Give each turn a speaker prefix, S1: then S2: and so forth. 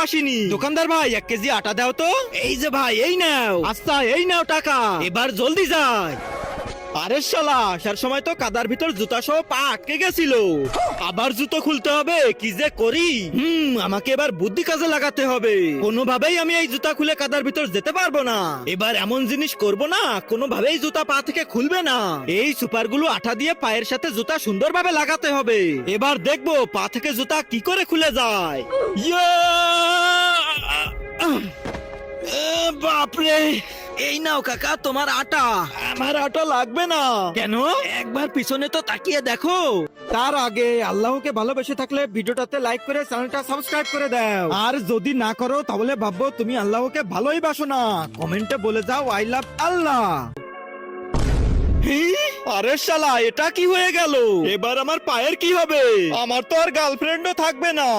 S1: আসিনি। দোকানদার ভাই 1 কেজি আটা দাও তো। এই যে ভাই, এই নাও। আচ্ছা, এই নাও টাকা, এবার জলদি যাই। আরে শালা, আসার সময় তো কাদার ভিতর জুতা সহ পা আটকে গেছিল, আবার জুতো খুলতে হবে, কি যে করি। আমাকে এবার বুদ্ধি কাজে লাগাতে হবে। কোনোভাবেই আমি এই জুতা খুলে কাদার ভিতর যেতে পারবো না। এবার এমন জিনিস করব না, কোনোভাবেই জুতা পা থেকে খুলবে না। এই সুপারগুলো আঠা দিয়ে পায়ের সাথে জুতা সুন্দরভাবে লাগাতে হবে। এবার দেখবো পা থেকে জুতা কি করে খুলে যায়। ইয়া! বাপরে, এই নাও কাকা তোমার আটা। আমার আটা লাগবে না। কেন? একবার পিছনে তো তাকিয়ে দেখো। তার আগে আল্লাহকে ভালোবেসে থাকলে ভিডিওটাতে লাইক করে চ্যানেলটা সাবস্ক্রাইব করে দাও। আর যদি না করো তাহলে ভাববো তুমি আল্লাহকে ভালোই বাসো না। কমেন্টে বলে যাও আই লাভ আল্লাহ। আরে শালা, এটা কি হয়ে গেল? এবার আমার পায়ের কি হবে? আমার তো আর গার্লফ্রেন্ডও থাকবে না।